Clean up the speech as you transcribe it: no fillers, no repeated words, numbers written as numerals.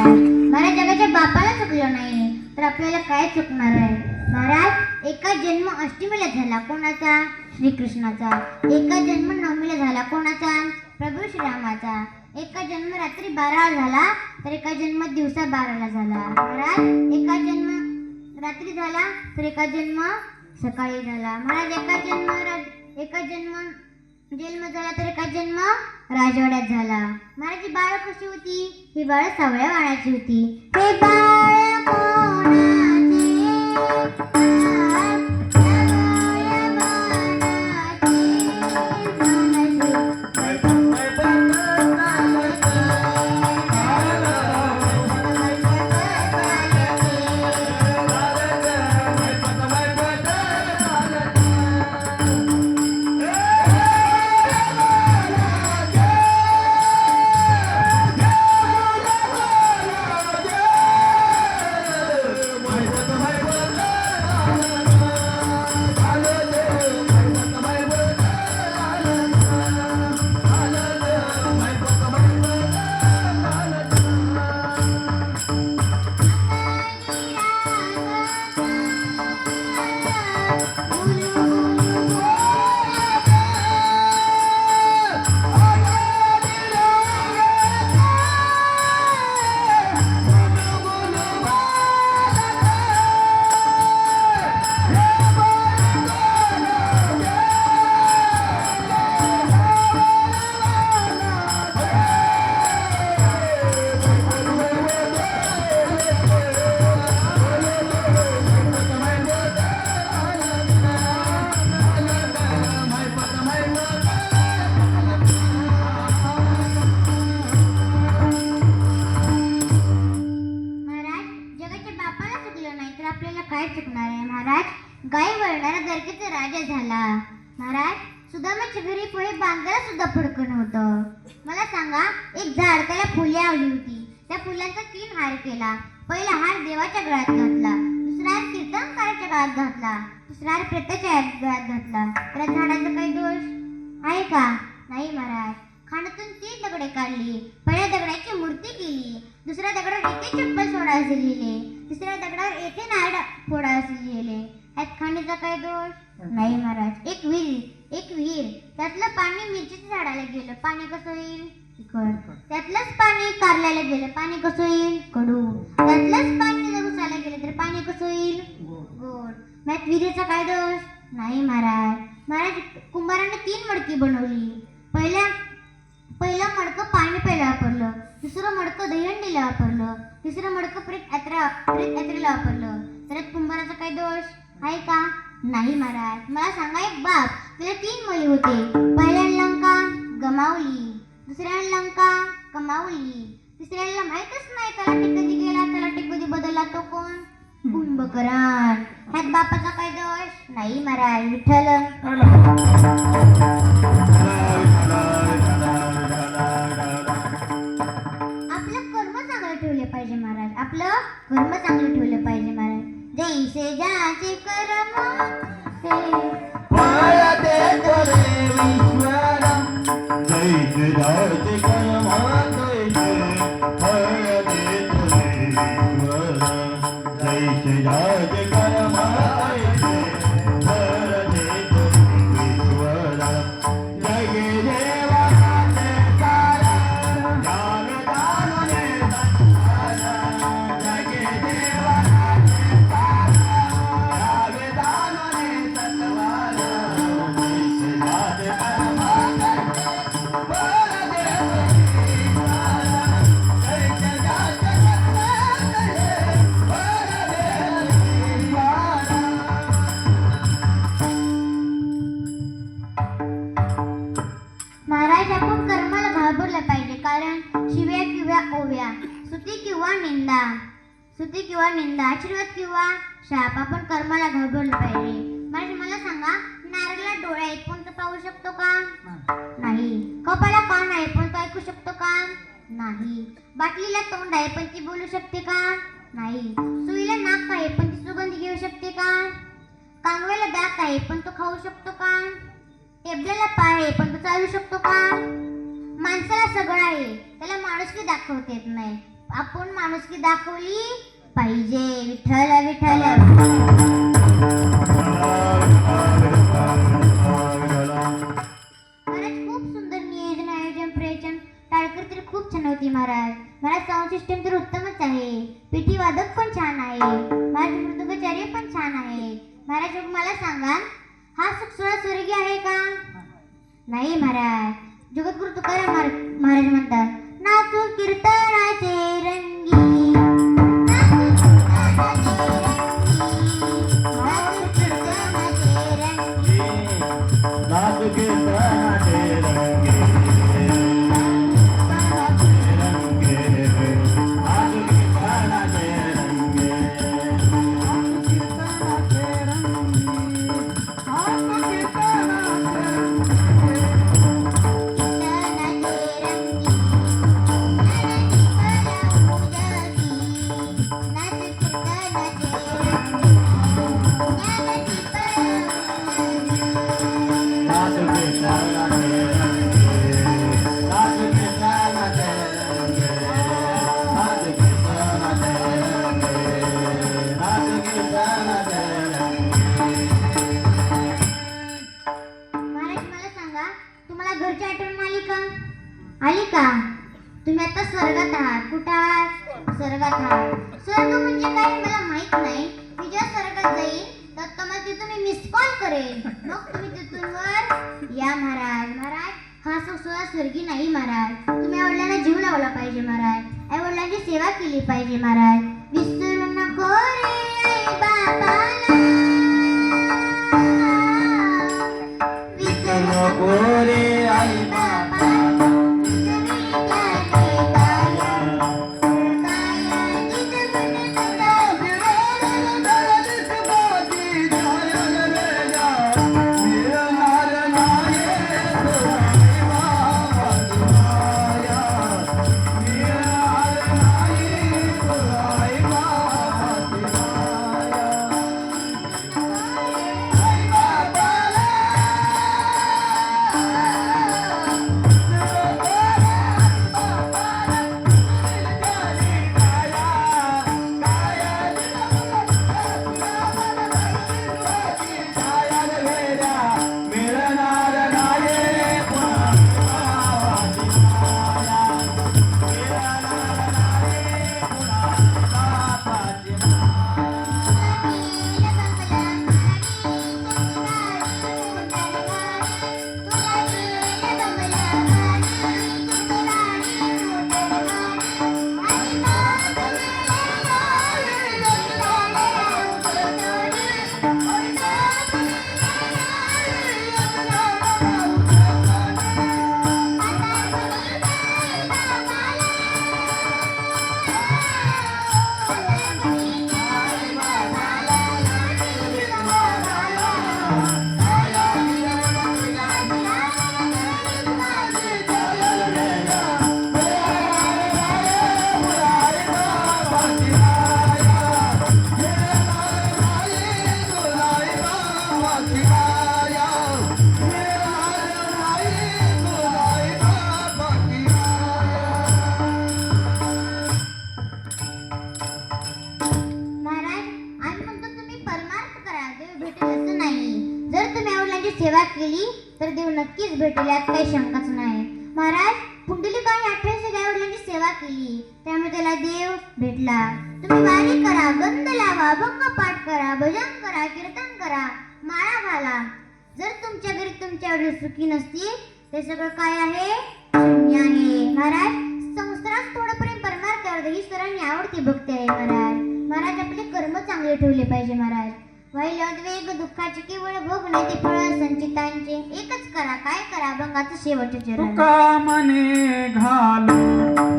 महाराज. महाराज जगाच्या बापाला चुकलं नाही तर आपल्याला काय चुकणार आहे महाराज. एका जन्म अष्टमीला झाला कोणाचा? श्रीकृष्णाचा. एका जन्म नवमीला झाला कोणाचा? प्रभू श्रीरामाचा. एका जन्म रात्री 12 झाला तर एका जन्म दिवसा 12ला झाला महाराज. एका जन्म रात्री झाला तर एका जन्म सकाळी झाला महाराज. एका जन्म जन्म झाला तर एका जन्म राजवाड्यात झाला महाराज. ही बाळ कशी होती? ही बाळ सावळ्या वाणाची होती. हे बाळ कोणाचे? काय चुकणार आहे महाराज. गाय वळणारा दरकेचा राजा झाला महाराज. सुदामाच्या घरी पुढे बांधायला सुद्धा फडकं नव्हतं. मला सांगा, एक झाड त्याला फुले आवली होती. त्या फुलांचा 3 हार केला. पहिला हार देवाच्या गळ्यात घातला, दुसरा हार कीर्तनकाराच्या गळ्यात घातला, तिसरा हार प्रेताच्या गळ्यात घातला. त्या झाडाचा काही दोष आहे का? नाही महाराज. खाण्यातून 3 दगडे काढली. पहिल्या दगडाची मूर्ती केली, दुसऱ्या दगडावर येथे चप्पल सोडा असे लिहिले, तिसऱ्या दगडावर येथे नारळ फोडा असे लिहिले. यात खाण्याचा काय दोष? नाही महाराज. एक विहीर त्यातलं पाणी मिरचीच्या झाडाला गेलं, पाणी कसं येईल? तिखट. त्यातलंच पाणी कारल्याला गेलं, पाणी कसं येईल? कडू. त्यातलंच पाणी उसाला गेलं तर पाणी कसं येईल? गोड. यात विहिरीचा काय दोष? नाही महाराज. महाराज, कुंभाराने 3 मडकी बनवली. पहिलं मडकं पाणी प्यायला वापरलं, दुसरं मडकं दहीहंडीला वापरलं, तिसरं मडकं प्रेत यात्रेला वापरलं. तर कुंभाराचा काही दोष आहे का? नाही महाराज. मला सांगा, एक बाप, त्याला 3 मुली होते. पहिल्या लंका गमावली, दुसऱ्या लंका कमावली, तिसऱ्याला माहीतच नाही तलाठी कधी गेला, तलाठी कधी बदलला, तो कोण? कुंभकर्ण. ह्यात बापाचा काय दोष? नाही महाराज. विठ्ठल. पाहिजे महाराज. आपलं कर्म चांगलं ठेवलं पाहिजे महाराज. जैसे ज्याचे कर्म ते फळ देतो रे ईश्वर. जैसे ज्याचे कर्म तैसे फळ देतो रे ईश्वर. जैसे ज्याचे कर्म तैसे फळ देतो रे ईश्वर. जगे देवा महाराज. आपण कर्माला घाबरलं पाहिजे, कारण शिव्या किंवा ओव्या, स्तुती किंवा निंदा, आशीर्वाद किंवा शाप, आपण कर्माला घाबरलं पाहिजे. महाराज, मला सांगा, नारळाला डोळे आहेत पण तो पाहू शकतो का? नाही. कपाला कान आहे पण तो ऐकू शकतो का? नाही. बाटलीला तोंड आहे पण ती बोलू शकते का? नाही. सुईला नाक आहे पण ती सुगंध घेऊ शकते का? कांगव्याला दात आहे पण तो खाऊ शकतो का? टेबलाला पाय आहे पण तो चालू शकतो का? माणसाला सगळं आहे, त्याला माणुसकी दाखवता येत नाही, आपण माणुसकी दाखवली पाहिजे. विठ्ठल विठ्ठल. महाराज खूप सुंदर नियोजन आयोजन प्रयोजन टाळकर तर खूप छान होती महाराज. महाराज साऊंड सिस्टम तर उत्तमच आहे. पेटी वादक पण छान आहे. महाराज मृदुंगाचार्य पण छान आहे. महाराज मग मला सांगा, हा सुखसोळा स्वर्गीय आहे का? नाही महाराज. जगद्गुरु तुकाराम महाराज म्हणतात, नाचू कीर्तनाचे रंगी, नाचू कीर्तनाचे रंगी, नाचू कीर्तनाचे रंगी, आली का? तुम्ही आता स्वर्गात आहात. कुठं आहात? स्वर्गात आहात. स्वर्ग म्हणजे काय मला माहित नाही. मी जेव्हा स्वर्गात जाईल तर तुम्हाला तिथून मी मिस कॉल करेन. मग तुम्ही तिथून वर या महाराज. महाराज हा सुखसोळा स्वर्गी नाही महाराज. तुम्ही आईवडिलांना जीव लावला पाहिजे महाराज. आईवडिलांची सेवा केली पाहिजे महाराज. विसरू नको रे आई बाबाला, विसरू नको रे आई बाबा. सेवा केली तर देव नक्कीच भेटेल, यात काही शंकाच नाही. महाराज पुंडलिकाने 28 गायवडिलांची सेवा केली, त्यामुळे त्याला देव भेटला. तुम्ही वारी करा, गंध लावा, अभंग पाठ करा, भजन करा, कीर्तन करा, माळा घाला. जर तुमच्या घरी तुमच्या वडील सुखी नसतील ते सगळं काय आहे? शून्य आहे. महाराज संसारात थोडंपर्यंत परमार्थावर ईश्वरांनी आवडती भक्ती आहे. महाराज आपले कर्म चांगले ठेवले पाहिजे. महाराज वेग दुःखाचे केवळ भोग नाही ते फळ संचितांचे. एकच करा, काय करा, अभंगाचं शेवटचे चरण. तुका मने घालू